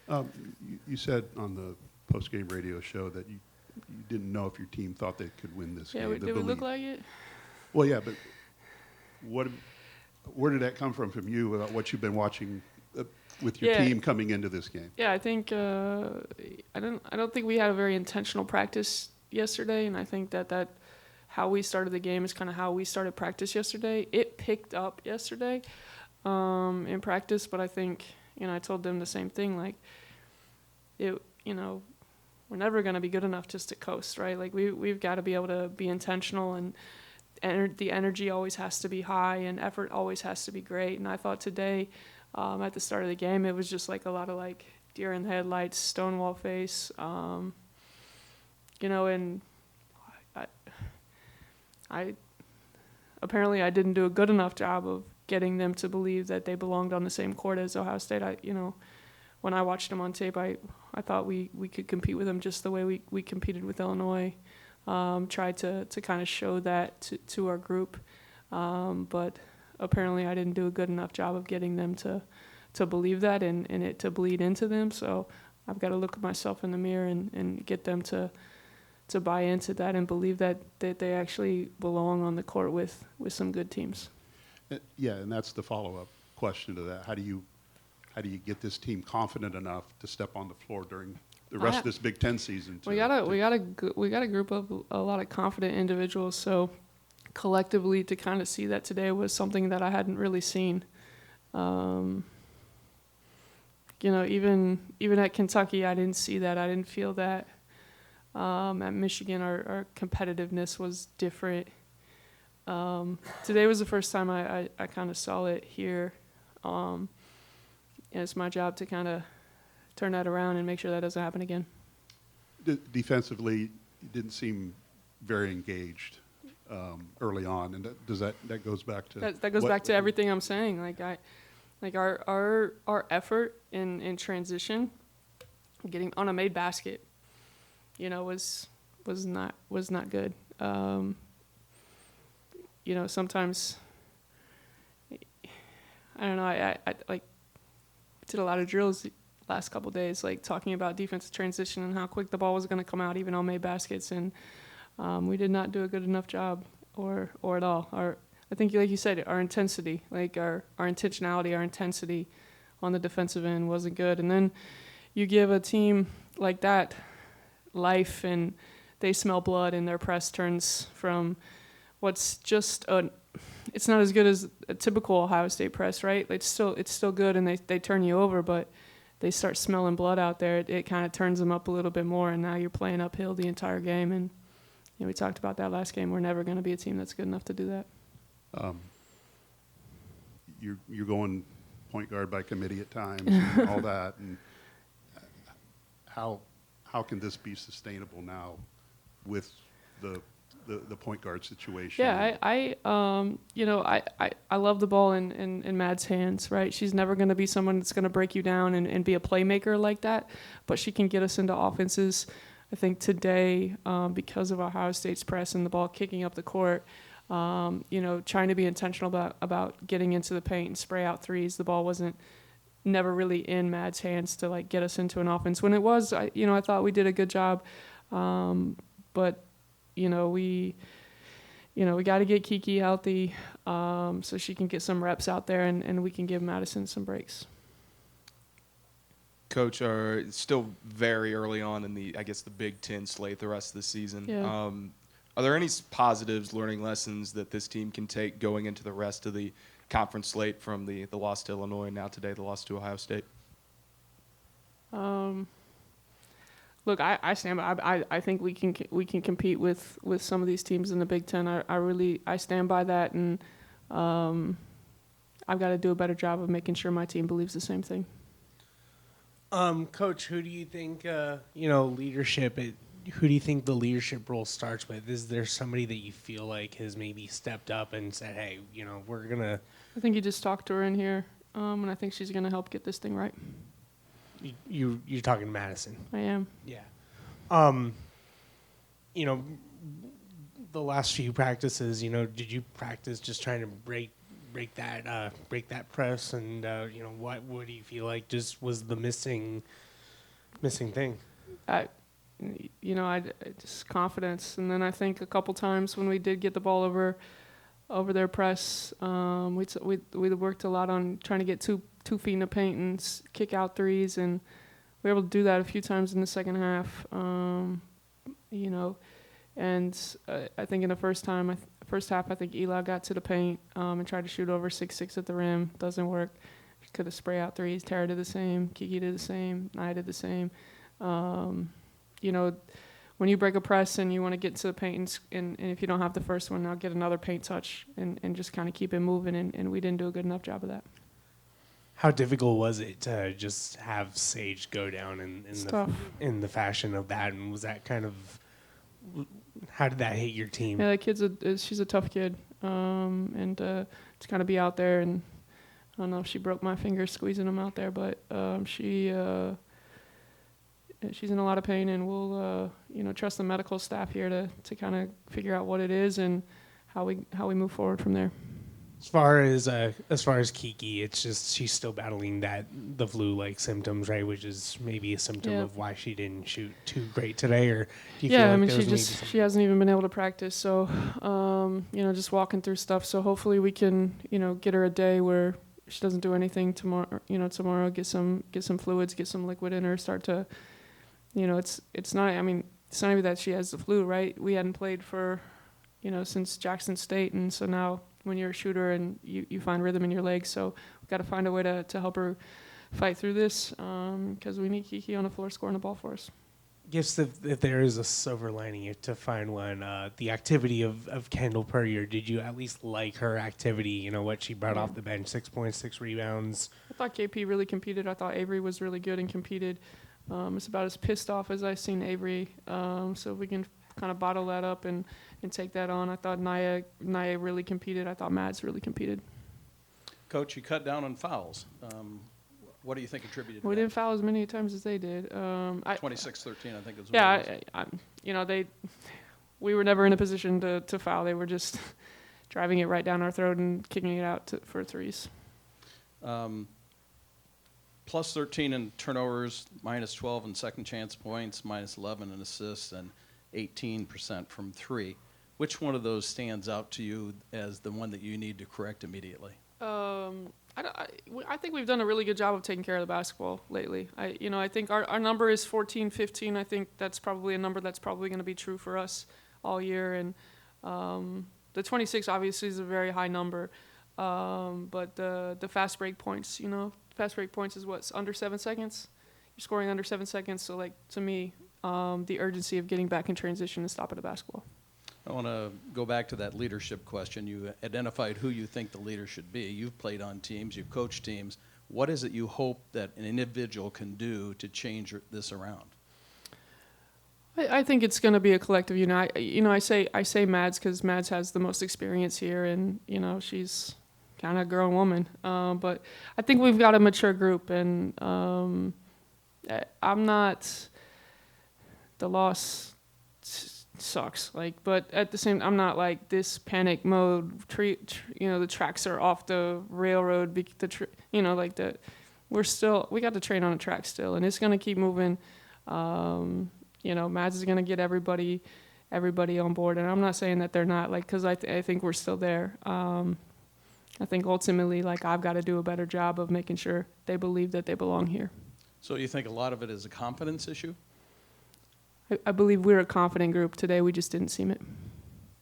You said on the post-game radio show that you didn't know if your team thought they could win this game. Did we look like it? Well, yeah, but where did that come from you about what you've been watching with your team coming into this game? Yeah, I think I don't think we had a very intentional practice yesterday, and I think that how we started the game is kind of how we started practice yesterday. It picked up yesterday in practice, but I think I told them the same thing. Like we're never going to be good enough just to coast, right? Like we've got to be able to be intentional, and the energy always has to be high, and effort always has to be great. And I thought today, at the start of the game, it was just like a lot of like deer in the headlights, stonewall face, and I apparently I didn't do a good enough job of getting them to believe that they belonged on the same court as Ohio State. When I watched them on tape, I thought we could compete with them just the way we competed with Illinois. Tried to kind of show that to our group, but apparently I didn't do a good enough job of getting them to believe that and it to bleed into them. So I've got to look at myself in the mirror and get them to buy into that and believe that they actually belong on the court with some good teams. Yeah, and that's the follow-up question to that. How do you get this team confident enough to step on the floor during the rest of this Big Ten season? We got a group of a lot of confident individuals. So collectively, to kind of see that today was something that I hadn't really seen. Even at Kentucky, I didn't see that. I didn't feel that. At Michigan, our competitiveness was different. Today was the first time I kind of saw it here. And it's my job to kind of turn that around and make sure that doesn't happen again. Defensively, you didn't seem very engaged early on, and that goes back to back to everything I'm saying. Our effort in transition, getting on a made basket, was not good. Sometimes I don't know. I did a lot of drills the last couple of days, like talking about defensive transition and how quick the ball was going to come out, even on made baskets, and we did not do a good enough job, or at all. I think, like you said, our intensity, like our intentionality, our intensity on the defensive end wasn't good. And then you give a team like that life, and they smell blood, and their press turns from what's just it's not as good as a typical Ohio State press, right? It's still good, and they turn you over, but they start smelling blood out there. It kind of turns them up a little bit more, and now you're playing uphill the entire game. And we talked about that last game. We're never going to be a team that's good enough to do that. You're going point guard by committee at times and all that, and how can this be sustainable now with the point guard situation? Yeah, I love the ball in Mad's hands, right? She's never going to be someone that's going to break you down and be a playmaker like that, but she can get us into offenses. I think today, because of Ohio State's press and the ball kicking up the court, trying to be intentional about getting into the paint and spray out threes. The ball wasn't never really in Mad's hands to like get us into an offense. When it was, I thought we did a good job, but we got to get Kiki healthy so she can get some reps out there, and we can give Madison some breaks. Coach, it's still very early on in the Big Ten slate the rest of the season. Yeah. Are there any positives, learning lessons that this team can take going into the rest of the conference slate from the loss to Illinois and now today the loss to Ohio State? Look, I stand by. I think we can compete with some of these teams in the Big Ten. I stand by that, and I've got to do a better job of making sure my team believes the same thing. Coach, who do you think leadership? Who do you think the leadership role starts with? Is there somebody that you feel like has maybe stepped up and said, "Hey, we're gonna"? I think you just talked to her in here, and I think she's gonna help get this thing right. You're talking Madison. I am. Yeah. The last few practices, did you practice just trying to break that press, and what do you feel like just was the missing Missing thing. I just confidence. And then I think a couple times when we did get the ball over their press, we worked a lot on trying to get two feet in the paint and kick out threes, and we were able to do that a few times in the second half. And I think in the first half, I think Eli got to the paint and tried to shoot over 6'6" at the rim. Doesn't work. Could have spray out threes. Tara did the same. Kiki did the same. Nia did the same. When you break a press and you want to get to the paint, and if you don't have the first one, I'll get another paint touch and just kind of keep it moving. And we didn't do a good enough job of that. How difficult was it to just have Sage go down in the fashion of that? And was that kind of, how did that hit your team? Yeah, that she's a tough kid. And to kind of be out there, and I don't know if she broke my finger squeezing them out there, but she's in a lot of pain, and we'll trust the medical staff here to kind of figure out what it is and how we move forward from there. As far as Kiki, it's just she's still battling the flu-like symptoms, right? Which is maybe a symptom of why she didn't shoot too great today. Or do you feel like she hasn't even been able to practice. So just walking through stuff. So hopefully we can get her a day where she doesn't do anything tomorrow. Tomorrow get some fluids, get some liquid in her, start to. It's not even that she has the flu, right? We hadn't played for, since Jackson State, and so now when you're a shooter and you find rhythm in your legs, so we've got to find a way to help her fight through this, because we need Kiki on the floor scoring the ball for us. Guess if there is a silver lining to find one, the activity of Kendall Purrier, did you at least like her activity? What she brought off the bench, 6 points, 6 rebounds. I thought KP really competed. I thought Avery was really good and competed. It's about as pissed off as I've seen Avery. So if we can kind of bottle that up and take that on. I thought Nia really competed. I thought Mads really competed. Coach, you cut down on fouls. What do you think attributed to We that? didn't foul as many times as they did. 26-13, I think is what Yeah, we were never in a position to foul. They were just driving it right down our throat and kicking it out for threes. Plus 13 in turnovers, minus 12 in second chance points, minus 11 in assists, and 18% from three. Which one of those stands out to you as the one that you need to correct immediately? I think we've done a really good job of taking care of the basketball lately. I think our number is 14, 15. I think that's probably a number that's probably going to be true for us all year. And the 26 obviously is a very high number. But the fast break points, fast break points is what's under 7 seconds. You're scoring under 7 seconds. So, to me, the urgency of getting back in transition and stopping the basketball. I want to go back to that leadership question. You identified who you think the leader should be. You've played on teams. You've coached teams. What is it you hope that an individual can do to change this around? I think it's going to be a collective. I say Mads because Mads has the most experience here, and she's kind of a grown woman. But I think we've got a mature group, and I'm not. The loss sucks, but at the same, I'm not like this panic mode. The tracks are off the railroad. We got to train on a track still, and it's going to keep moving. Mads is going to get everybody on board, and I'm not saying that they're not, because I think we're still there. I think ultimately, I've got to do a better job of making sure they believe that they belong here. So you think a lot of it is a confidence issue? I believe we're a confident group. Today we just didn't seem it.